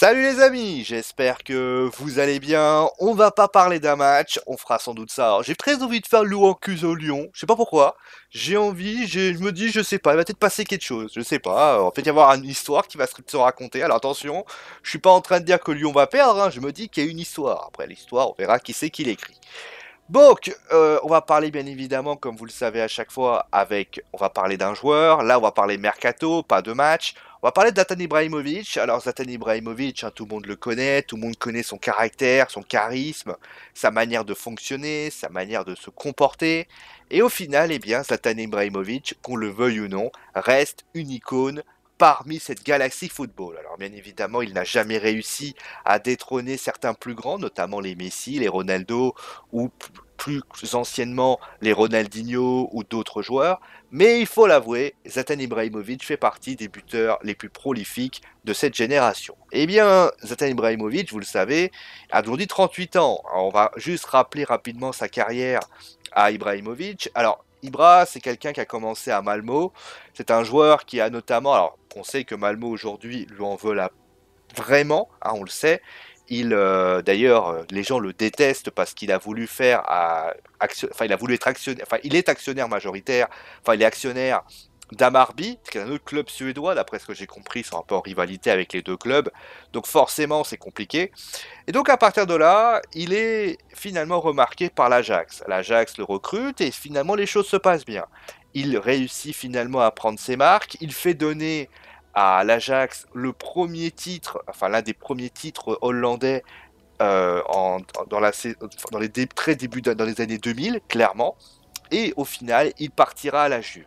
Salut les amis, j'espère que vous allez bien. On va pas parler d'un match, on fera sans doute ça. Alors, j'ai très envie de faire Louan-Cuse au Lyon, je sais pas pourquoi. J'ai envie, je me dis, je sais pas, il va peut-être passer quelque chose, je sais pas. Il va peut-être y avoir une histoire qui va se raconter. Alors attention, je suis pas en train de dire que Lyon va perdre, hein. Je me dis qu'il y a une histoire. Après l'histoire, on verra qui c'est qui l'écrit. Donc, on va parler bien évidemment, comme vous le savez à chaque fois, on va parler d'un joueur. Là, on va parler mercato, pas de match. On va parler de Zlatan Ibrahimovic. Alors, Zlatan Ibrahimovic, hein, tout le monde le connaît, tout le monde connaît son caractère, son charisme, sa manière de fonctionner, sa manière de se comporter. Et au final, eh bien, Zlatan Ibrahimovic, qu'on le veuille ou non, reste une icône parmi cette galaxie football. Alors bien évidemment, il n'a jamais réussi à détrôner certains plus grands, notamment les Messi, les Ronaldo ou plus anciennement les Ronaldinho ou d'autres joueurs, mais il faut l'avouer, Zlatan Ibrahimovic fait partie des buteurs les plus prolifiques de cette génération. Eh bien, Zlatan Ibrahimovic, vous le savez, a aujourd'hui 38 ans. Alors, on va juste rappeler rapidement sa carrière à Ibrahimovic. Alors, Ibra, c'est quelqu'un qui a commencé à Malmo. C'est un joueur qui a notamment, alors on sait que Malmo aujourd'hui lui en veut vraiment, hein, on le sait. D'ailleurs, les gens le détestent parce qu'il a voulu enfin, il a voulu être actionnaire, enfin, il est actionnaire majoritaire, enfin, il est actionnaire d'Amarby, qui est un autre club suédois, d'après ce que j'ai compris, ils sont un peu en rivalité avec les deux clubs, donc forcément, c'est compliqué. Et donc, à partir de là, il est finalement remarqué par l'Ajax. L'Ajax le recrute et finalement, les choses se passent bien. Il réussit finalement à prendre ses marques, il fait donner à l'Ajax le premier titre, enfin l'un des premiers titres hollandais dans, dans les très débuts dans les années 2000, clairement. Et au final, il partira à la Juve.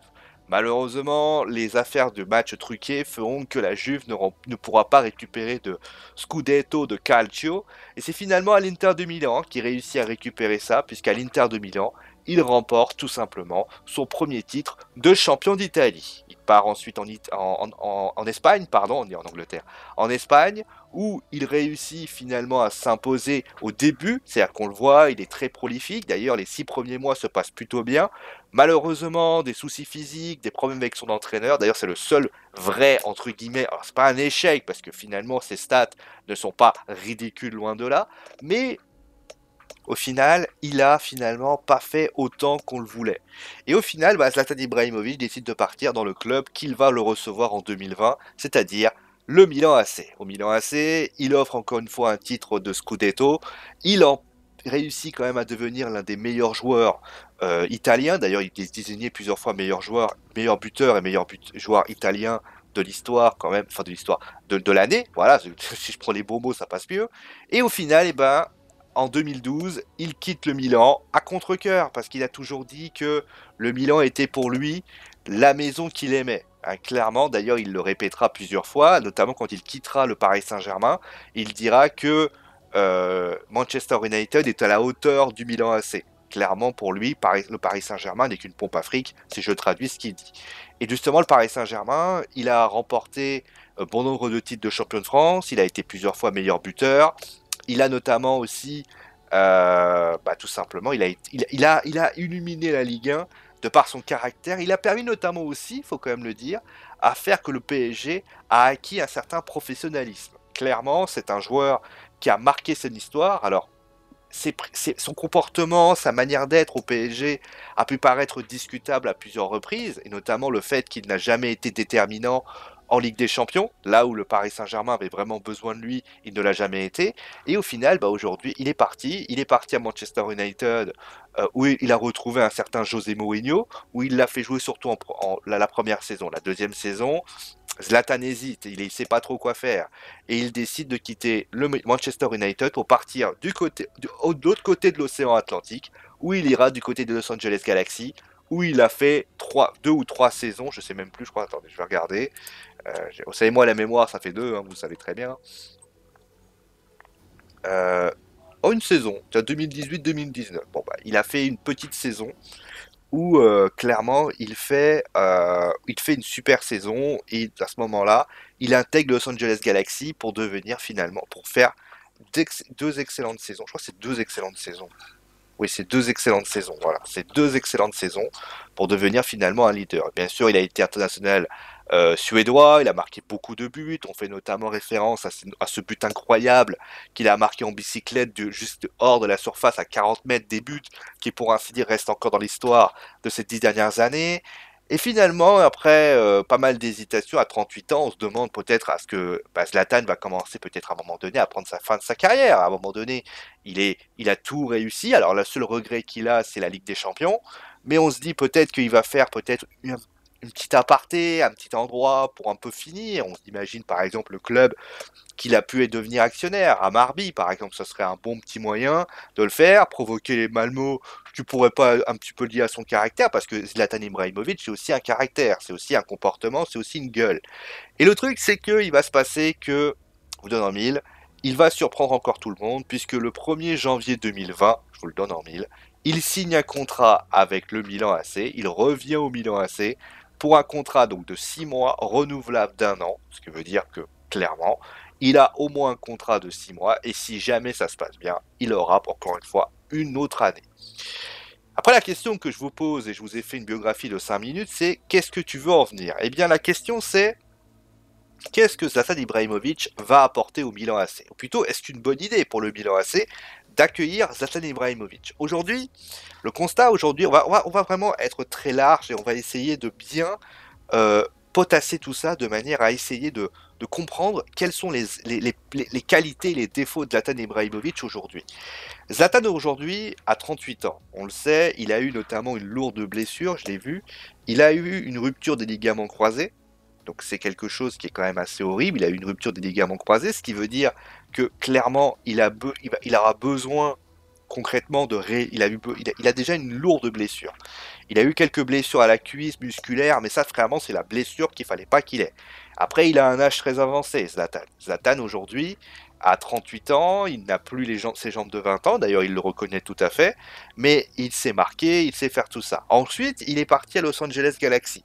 Malheureusement, les affaires de matchs truqués feront que la Juve ne pourra pas récupérer de Scudetto de Calcio. Et c'est finalement à l'Inter de Milan qui réussit à récupérer ça, puisqu'à l'Inter de Milan, il remporte tout simplement son premier titre de champion d'Italie. Il part ensuite en Espagne, pardon, on est en Angleterre, en Espagne, où il réussit finalement à s'imposer au début, c'est-à-dire qu'on le voit, il est très prolifique, d'ailleurs les 6 premiers mois se passent plutôt bien. Malheureusement, des soucis physiques, des problèmes avec son entraîneur, d'ailleurs c'est le seul vrai, entre guillemets, alors c'est pas un échec, parce que finalement ses stats ne sont pas ridicules loin de là, mais au final, il a finalement pas fait autant qu'on le voulait. Et au final, Zlatan Ibrahimovic décide de partir dans le club qu'il va le recevoir en 2020, c'est-à-dire le Milan AC. Au Milan AC, il offre encore une fois un titre de Scudetto. Il en réussit quand même à devenir l'un des meilleurs joueurs italiens. D'ailleurs, il est désigné plusieurs fois meilleur buteur et joueur italien de l'histoire quand même, enfin de l'histoire de l'année. Voilà, si je prends les beaux mots, ça passe mieux. Et au final, eh ben, en 2012, il quitte le Milan à contre-cœur parce qu'il a toujours dit que le Milan était pour lui la maison qu'il aimait. Hein, clairement, d'ailleurs, il le répétera plusieurs fois, notamment quand il quittera le Paris Saint-Germain. Il dira que Manchester United est à la hauteur du Milan AC. Clairement, pour lui, le Paris Saint-Germain n'est qu'une pompe à fric, si je traduis ce qu'il dit. Et justement, le Paris Saint-Germain, il a remporté bon nombre de titres de champion de France, il a été plusieurs fois meilleur buteur, il a notamment aussi, tout simplement, il a illuminé la Ligue 1 de par son caractère. Il a permis notamment aussi, il faut quand même le dire, à faire que le PSG a acquis un certain professionnalisme. Clairement, c'est un joueur qui a marqué son histoire. Alors, son comportement, sa manière d'être au PSG a pu paraître discutable à plusieurs reprises, et notamment le fait qu'il n'a jamais été déterminant en Ligue des Champions, là où le Paris Saint-Germain avait vraiment besoin de lui, il ne l'a jamais été. Et au final, aujourd'hui, il est parti à Manchester United, où il a retrouvé un certain José Mourinho, où il l'a fait jouer surtout la première saison. La deuxième saison, Zlatan hésite, il ne sait pas trop quoi faire. Et il décide de quitter le Manchester United pour partir de l'autre côté de l'océan Atlantique, où il ira du côté de Los Angeles Galaxy, où il a fait 2 ou 3 saisons, je sais même plus, je crois, attendez, je vais regarder. Vous savez, moi, la mémoire, ça fait deux, hein, vous le savez très bien. Euh, une saison, 2018-2019. Bon, il a fait une petite saison où clairement il fait une super saison et à ce moment-là, il intègre Los Angeles Galaxy pour devenir finalement, pour faire deux excellentes saisons. Je crois que c'est 2 excellentes saisons. Oui, c'est 2 excellentes saisons, voilà. C'est 2 excellentes saisons pour devenir finalement un leader. Bien sûr, il a été international suédois, il a marqué beaucoup de buts, on fait notamment référence à ce but incroyable qu'il a marqué en bicyclette juste hors de la surface à 40 mètres des buts, qui pour ainsi dire reste encore dans l'histoire de ces 10 dernières années. Et finalement, après pas mal d'hésitations, à 38 ans, on se demande peut-être à ce que Zlatan va commencer peut-être à un moment donné à prendre sa fin de sa carrière. À un moment donné, il a tout réussi. Alors le seul regret qu'il a, c'est la Ligue des Champions. Mais on se dit peut-être qu'il va faire peut-être une petite aparté, un petit endroit pour un peu finir. On s'imagine par exemple le club qu'il a pu devenir actionnaire. À Marby, par exemple, ce serait un bon petit moyen de le faire, provoquer les Malmo. Tu pourrais pas un petit peu lier à son caractère, parce que Zlatan Ibrahimovic, c'est aussi un caractère, c'est aussi un comportement, c'est aussi une gueule. Et le truc, c'est qu'il va se passer que, je vous donne en mille, il va surprendre encore tout le monde, puisque le 1er janvier 2020, je vous le donne en mille, il signe un contrat avec le Milan AC, il revient au Milan AC pour un contrat donc de 6 mois renouvelable d'1 an, ce qui veut dire que clairement, il a au moins un contrat de 6 mois et si jamais ça se passe bien, il aura encore une fois une autre année. Après la question que je vous pose et je vous ai fait une biographie de 5 minutes, c'est qu'est-ce que tu veux en venir? Eh bien la question c'est qu'est-ce que Zlatan Ibrahimovic va apporter au Milan AC? Ou plutôt, est-ce qu'une bonne idée pour le Milan AC d'accueillir Zlatan Ibrahimovic? Aujourd'hui, le constat aujourd'hui, on va vraiment être très large et on va essayer de bien potasser tout ça de manière à essayer de comprendre quelles sont les qualités et les défauts de Zlatan Ibrahimovic aujourd'hui. Zlatan aujourd'hui a 38 ans, on le sait, il a eu notamment une lourde blessure, je l'ai vu, il a eu une rupture des ligaments croisés, donc c'est quelque chose qui est quand même assez horrible. Il a eu une rupture des ligaments croisés, ce qui veut dire que clairement il aura besoin concrètement il a déjà une lourde blessure. Il a eu quelques blessures à la cuisse musculaire, mais ça vraiment c'est la blessure qu'il fallait pas qu'il ait. Après il a un âge très avancé, Zlatan. Zlatan aujourd'hui a 38 ans, il n'a plus ses jambes de 20 ans, d'ailleurs il le reconnaît tout à fait, mais il s'est marqué, il sait faire tout ça. Ensuite, il est parti à Los Angeles Galaxy.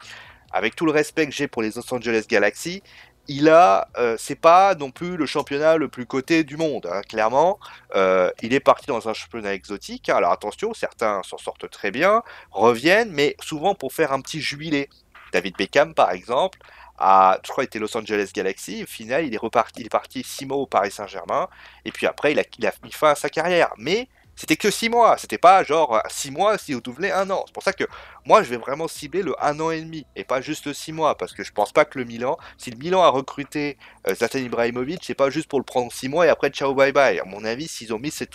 Avec tout le respect que j'ai pour les Los Angeles Galaxy, c'est pas non plus le championnat le plus coté du monde, hein, clairement. Il est parti dans un championnat exotique. Hein, alors attention, certains s'en sortent très bien, reviennent, mais souvent pour faire un petit jubilé. David Beckham, par exemple, je crois, il était Los Angeles Galaxy. Au final, il est parti 6 mois au Paris Saint-Germain, et puis après, il a mis fin à sa carrière. Mais c'était que 6 mois, c'était pas genre 6 mois si vous doublez 1 an. C'est pour ça que moi je vais vraiment cibler le 1 an et demi et pas juste le 6 mois parce que je pense pas que le Milan, si le Milan a recruté Zlatan Ibrahimovic, c'est pas juste pour le prendre 6 mois et après ciao bye bye. À mon avis, s'ils ont mis cette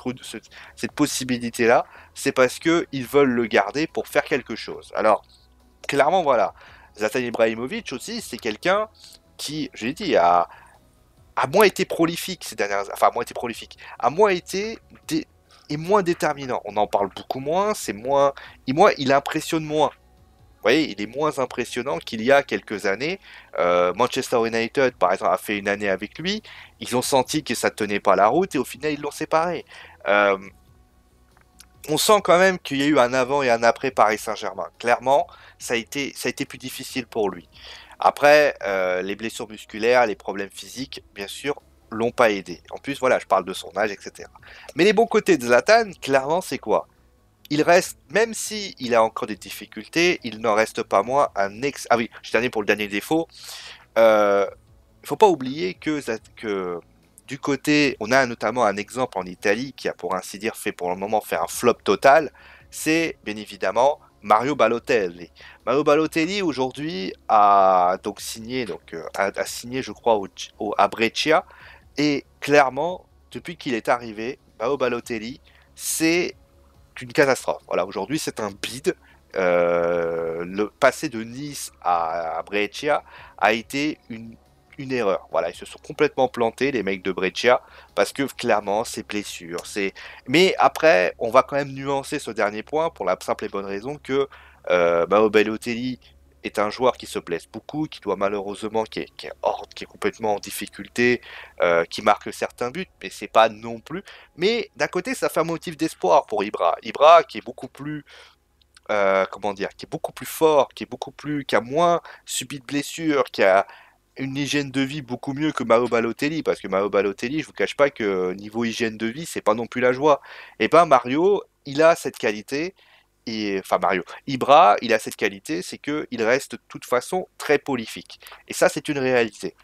possibilité là, c'est parce que ils veulent le garder pour faire quelque chose. Alors clairement voilà, Zlatan Ibrahimovic aussi c'est quelqu'un qui, je l'ai dit, a moins été prolifique ces dernières, enfin moins été prolifique, a moins été est moins déterminant. On en parle beaucoup moins, il impressionne moins. Vous voyez, il est moins impressionnant qu'il y a quelques années. Manchester United, par exemple, a fait une année avec lui. Ils ont senti que ça ne tenait pas la route et au final, ils l'ont séparé. Euh, on sent quand même qu'il y a eu un avant et un après Paris Saint-Germain. Clairement, ça a été plus difficile pour lui. Après, les blessures musculaires, les problèmes physiques, bien sûr, l'ont pas aidé. En plus, voilà, je parle de son âge, etc. Mais les bons côtés de Zlatan, clairement, c'est quoi? Il reste, même si il a encore des difficultés, il n'en reste pas moins un ex. Ah oui, je termine pour le dernier défaut. Euh, il faut pas oublier que du côté, on a notamment un exemple en Italie qui a pour ainsi dire fait pour le moment faire un flop total. C'est bien évidemment Mario Balotelli. Mario Balotelli aujourd'hui a donc signé, a signé je crois à Brescia et clairement depuis qu'il est arrivé, Mario Balotelli c'est une catastrophe. Voilà, aujourd'hui c'est un bide. Le passé de Nice à Brescia a été une erreur. Voilà, ils se sont complètement plantés, les mecs de Brescia, parce que clairement, c'est blessure. Mais après, on va quand même nuancer ce dernier point pour la simple et bonne raison que Mauro Balotelli est un joueur qui se blesse beaucoup, qui doit malheureusement, qui est complètement en difficulté, qui marque certains buts, mais c'est pas non plus. Mais d'un côté, ça fait un motif d'espoir pour Ibra. Ibra qui est beaucoup plus comment dire, qui est beaucoup plus fort, qui a moins subi de blessures, qui a une hygiène de vie beaucoup mieux que Mario Balotelli, parce que Mario Balotelli, je vous cache pas que niveau hygiène de vie, c'est pas non plus la joie. Et ben Mario, il a cette qualité, enfin Mario, Ibra, il a cette qualité, c'est que il reste de toute façon très prolifique. Et ça, c'est une réalité.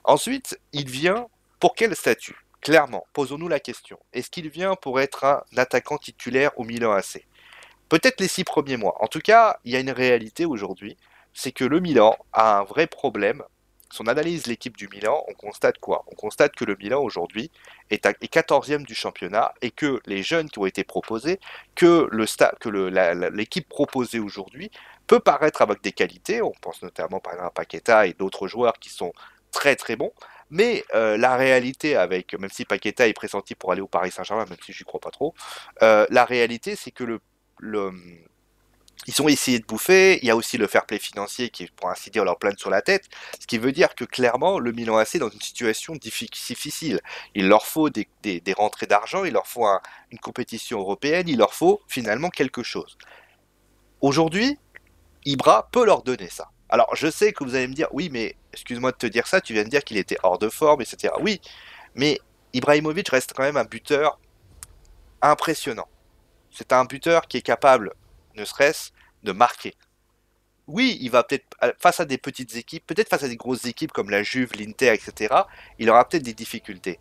Ensuite, il vient pour quel statut? Clairement, posons-nous la question. Est-ce qu'il vient pour être un attaquant titulaire au Milan AC? Peut-être les 6 premiers mois. En tout cas, il y a une réalité aujourd'hui, c'est que le Milan a un vrai problème. Si on analyse l'équipe du Milan, on constate quoi? On constate que le Milan aujourd'hui est 14e du championnat et que les jeunes qui ont été proposés, que l'équipe proposée aujourd'hui peut paraître avec des qualités. On pense notamment par exemple à Paqueta et d'autres joueurs qui sont très très bons. Mais la réalité avec, même si Paqueta est pressenti pour aller au Paris Saint-Germain, même si je n'y crois pas trop, la réalité c'est que le, ils ont essayé de bouffer. Il y a aussi le fair play financier qui, pour ainsi dire, leur plane sur la tête. Ce qui veut dire que clairement, le Milan AC est dans une situation difficile. Il leur faut des rentrées d'argent, il leur faut une compétition européenne, il leur faut finalement quelque chose. Aujourd'hui, Ibra peut leur donner ça. Alors, je sais que vous allez me dire, oui, mais excuse-moi de te dire ça, tu viens de dire qu'il était hors de forme, etc. Oui, mais Ibrahimovic reste quand même un buteur impressionnant. C'est un buteur qui est capable, ne serait-ce, de marquer. Oui, il va peut-être, face à des petites équipes, peut-être face à des grosses équipes comme la Juve, l'Inter, etc., il aura peut-être des difficultés.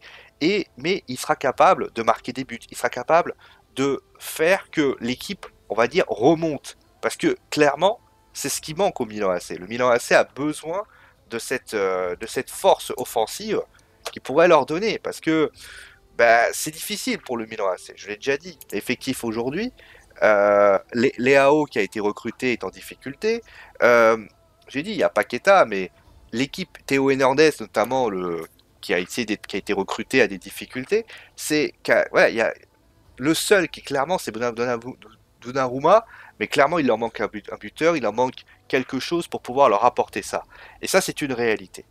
Mais il sera capable de marquer des buts. Il sera capable de faire que l'équipe, on va dire, remonte. Parce que clairement, c'est ce qui manque au Milan AC. Le Milan AC a besoin de cette force offensive qui pourrait leur donner. Parce que bah, c'est difficile pour le Milan AC, je l'ai déjà dit. L'effectif aujourd'hui, Léao qui a été recruté est en difficulté. Euh, j'ai dit, il y a Paqueta, mais l'équipe Théo Hernandez, notamment, qui a été recruté, a des difficultés. Voilà, il y a, le seul qui clairement, c'est Donnarumma, mais clairement, il leur manque un buteur, il leur manque quelque chose pour pouvoir leur apporter ça. Et ça, c'est une réalité.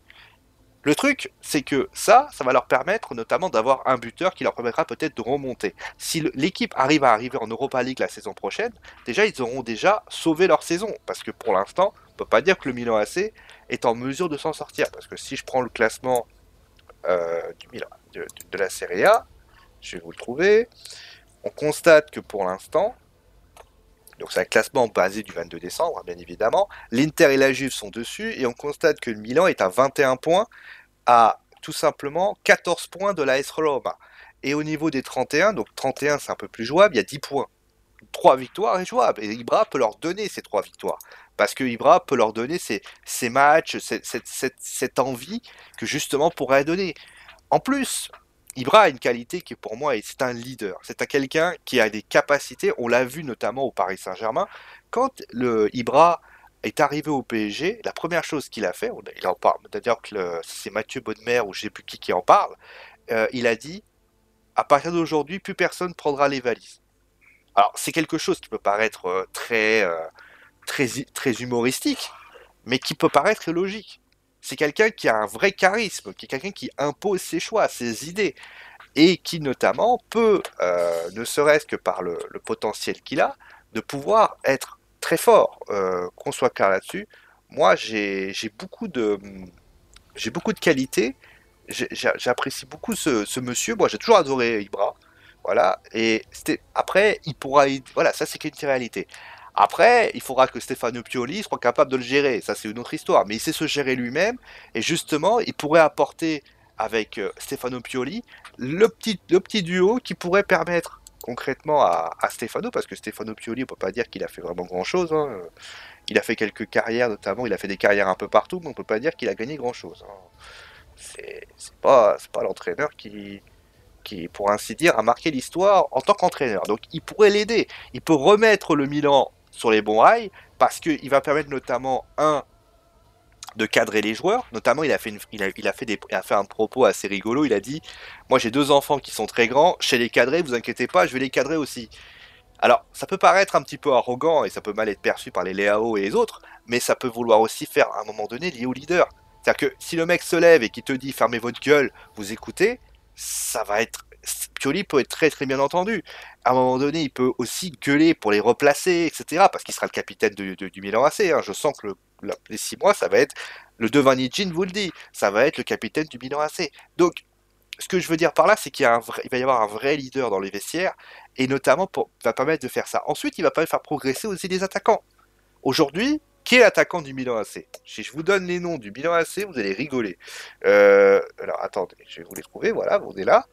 Le truc, c'est que ça va leur permettre notamment d'avoir un buteur qui leur permettra peut-être de remonter. Si l'équipe arrive à arriver en Europa League la saison prochaine, déjà ils auront déjà sauvé leur saison. Parce que pour l'instant, on peut pas dire que le Milan AC est en mesure de s'en sortir. Parce que si je prends le classement du Milan, de la Serie A, je vais vous le trouver, on constate que pour l'instant, donc c'est un classement basé du 22 décembre, hein, bien évidemment, l'Inter et la Juve sont dessus, et on constate que le Milan est à 21 points à tout simplement 14 points de la S Roma. Et au niveau des 31, donc 31 c'est un peu plus jouable, il y a 10 points. 3 victoires est jouable. Et Ibra peut leur donner ces 3 victoires. Parce que Ibra peut leur donner ces matchs, cette envie que justement pourrait donner. En plus, Ibra a une qualité qui pour moi c'est un leader. C'est un quelqu'un qui a des capacités. On l'a vu notamment au Paris Saint-Germain. Quand le Ibra est arrivé au PSG, la première chose qu'il a fait, il en parle, d'ailleurs que c'est Mathieu Bonnemer ou je sais plus qui en parle, il a dit à partir d'aujourd'hui, plus personne prendra les valises. Alors c'est quelque chose qui peut paraître très humoristique, mais qui peut paraître logique. C'est quelqu'un qui a un vrai charisme, qui est quelqu'un qui impose ses choix, ses idées, et qui notamment peut, ne serait-ce que par le potentiel qu'il a, de pouvoir être très fort. Qu'on soit clair là-dessus, moi j'ai beaucoup de qualités, j'apprécie beaucoup ce monsieur, moi j'ai toujours adoré Ibra, voilà, et après il pourra, voilà, ça c'est une réalité. Après, il faudra que Stefano Pioli soit capable de le gérer, ça c'est une autre histoire, mais il sait se gérer lui-même, et justement, il pourrait apporter avec Stefano Pioli le petit duo qui pourrait permettre concrètement à Stefano, parce que Stefano Pioli, on peut pas dire qu'il a fait vraiment grand-chose, hein. Il a fait quelques carrières, notamment, il a fait des carrières un peu partout, mais on peut pas dire qu'il a gagné grand-chose, hein. C'est pas l'entraîneur qui, pour ainsi dire, a marqué l'histoire en tant qu'entraîneur. Donc il pourrait l'aider. Il peut remettre le Milan sur les bons rails parce qu'il va permettre notamment, de cadrer les joueurs. Notamment, il a fait un propos assez rigolo. Il a dit, moi j'ai 2 enfants qui sont très grands, je sais les cadrer, vous inquiétez pas, je vais les cadrer aussi. Alors, ça peut paraître un petit peu arrogant et ça peut mal être perçu par les Léao et les autres, mais ça peut vouloir aussi faire à un moment donné lié au leader. C'est-à-dire que si le mec se lève et qui te dit fermez votre gueule, vous écoutez, ça va être. Pioli peut être très très bien entendu. À un moment donné, il peut aussi gueuler pour les replacer, etc. Parce qu'il sera le capitaine du Milan AC, hein. Je sens que les 6 mois, ça va être. Le Gianni vous le dit, ça va être le capitaine du Milan AC. Donc, ce que je veux dire par là, c'est il va y avoir un vrai leader dans les vestiaires, et notamment va permettre de faire ça. Ensuite, il va pas faire progresser aussi les attaquants. Aujourd'hui, qui est l'attaquant du Milan AC? Si je vous donne les noms du Milan AC, vous allez rigoler. Alors attendez, je vais vous les trouver, voilà, on est là.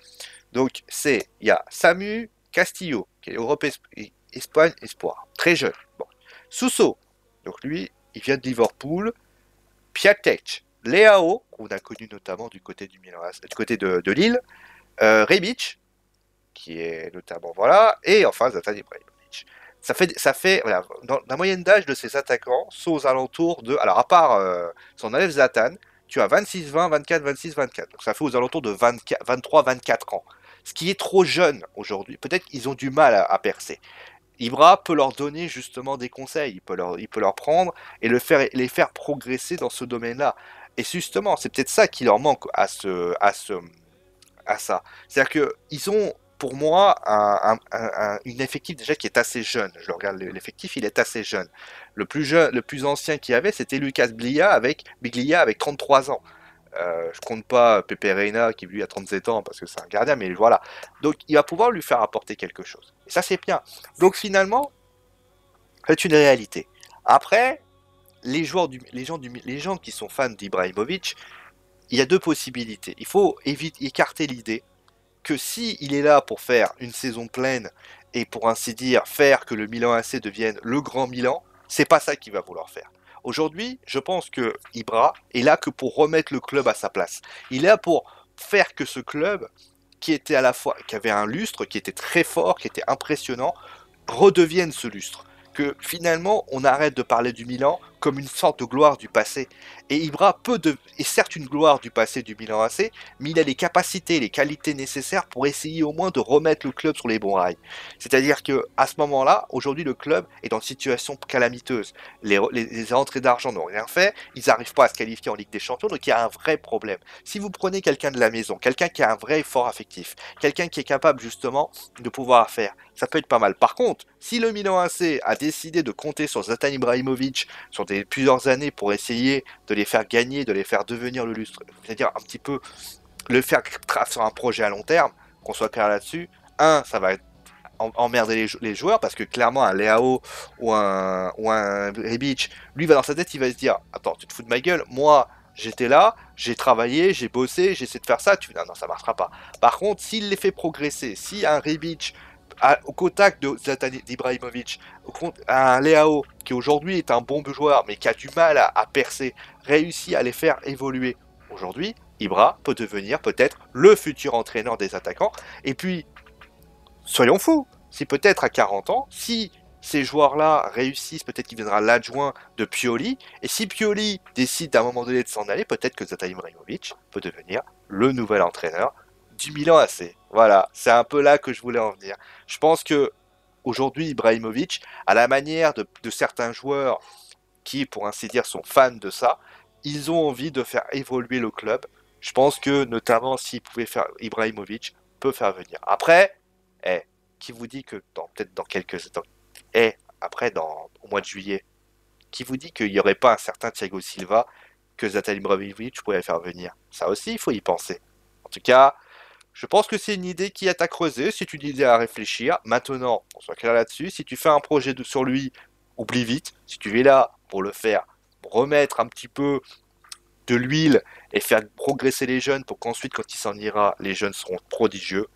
Donc il y a Samu Castillo, qui est Europe Espagne Espoir, très jeune. Bon. Suso, donc lui, il vient de Liverpool. Piatek, Leao, qu'on a connu notamment du côté du Milan, du côté de Lille. Rebic, qui est notamment voilà, et enfin Zlatan Ibrahimovic. Ça fait voilà, dans la moyenne d'âge de ces attaquants, sont aux alentours de, alors à part son enlève Zlatan, tu as 26-20, 24, 26-24. Donc ça fait aux alentours de 23-24 ans. Ce qui est trop jeune aujourd'hui. Peut-être qu'ils ont du mal à percer. Ibra peut leur donner justement des conseils, il peut leur prendre et les faire progresser dans ce domaine-là. Et justement, c'est peut-être ça qui leur manque à ça. C'est-à-dire que ils ont, pour moi, une effectif déjà qui est assez jeune. Je regarde l'effectif, il est assez jeune. Le plus ancien qu'il y avait, c'était Lucas Biglia avec 33 ans. Je compte pas Pepe Reina qui lui a 37 ans parce que c'est un gardien, mais voilà. Donc il va pouvoir lui faire apporter quelque chose. Et ça c'est bien. Donc finalement, c'est une réalité. Après, les gens qui sont fans d'Ibrahimovic, il y a deux possibilités. Il faut écarter l'idée que si il est là pour faire une saison pleine et pour ainsi dire faire que le Milan AC devienne le grand Milan, c'est pas ça qu'il va vouloir faire. Aujourd'hui, je pense que Ibra est là que pour remettre le club à sa place. Il est là pour faire que ce club, qui était à la fois, qui avait un lustre, qui était très fort, qui était impressionnant, redevienne ce lustre. Que finalement, on arrête de parler du Milan comme une sorte de gloire du passé. Et Ibra est certes une gloire du passé du Milan AC, mais il a les capacités, les qualités nécessaires pour essayer au moins de remettre le club sur les bons rails. C'est-à-dire que à ce moment-là, aujourd'hui, le club est dans une situation calamiteuse. Les entrées d'argent n'ont rien fait, ils n'arrivent pas à se qualifier en Ligue des Champions, donc il y a un vrai problème. Si vous prenez quelqu'un de la maison, quelqu'un qui a un vrai effort affectif, quelqu'un qui est capable justement de pouvoir faire, ça peut être pas mal. Par contre, si le Milan AC a décidé de compter sur Zlatan Ibrahimovic sur plusieurs années pour essayer de les faire gagner, de les faire devenir le lustre, c'est-à-dire un petit peu le faire sur un projet à long terme, qu'on soit clair là-dessus, ça va être emmerder les joueurs parce que clairement un Leao ou un Rebic, lui va dans sa tête, il va se dire attends, tu te fous de ma gueule, moi j'étais là, j'ai travaillé, j'ai bossé, j'ai essayé de faire ça, non, ça marchera pas. Par contre, s'il les fait progresser, si un Rebic au contact de Zlatan Ibrahimovic, un Leao qui aujourd'hui est un bon joueur mais qui a du mal à percer, réussit à les faire évoluer aujourd'hui, Ibra peut devenir peut-être le futur entraîneur des attaquants. Et puis, soyons fous, si peut-être à 40 ans, si ces joueurs-là réussissent, peut-être qu'il viendra l'adjoint de Pioli, et si Pioli décide à un moment donné de s'en aller, peut-être que Zlatan Ibrahimovic peut devenir le nouvel entraîneur du Milan AC. Voilà, c'est un peu là que je voulais en venir. Je pense que aujourd'hui, Ibrahimovic, à la manière de certains joueurs qui, pour ainsi dire, sont fans de ça, ils ont envie de faire évoluer le club. Je pense que, notamment, s'ils pouvaient faire Ibrahimovic, peut faire venir. Après, eh, qui vous dit que peut-être dans quelques temps, après, au mois de juillet, qui vous dit qu'il n'y aurait pas un certain Thiago Silva que Zlatan Ibrahimovic pourrait faire venir? Ça aussi, il faut y penser. En tout cas, je pense que c'est une idée qui est à creuser, c'est une idée à réfléchir. Maintenant, on soit clair là-dessus, si tu fais un projet sur lui, oublie vite. Si tu es là pour le faire, pour remettre un petit peu de l'huile et faire progresser les jeunes pour qu'ensuite, quand il s'en ira, les jeunes seront prodigieux,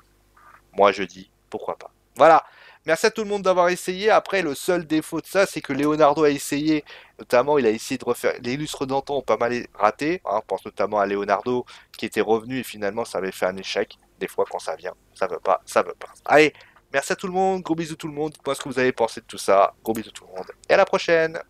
moi je dis pourquoi pas. Voilà. Merci à tout le monde d'avoir essayé. Après, le seul défaut de ça, c'est que Leonardo a essayé, notamment, il a essayé de refaire. Les lustres d'antan ont pas mal raté. Hein, on pense notamment à Leonardo qui était revenu et finalement ça avait fait un échec. Des fois, quand ça vient, ça veut pas, ça veut pas. Allez, merci à tout le monde. Gros bisous tout le monde. Dites-moi ce que vous avez pensé de tout ça. Gros bisous tout le monde. Et à la prochaine.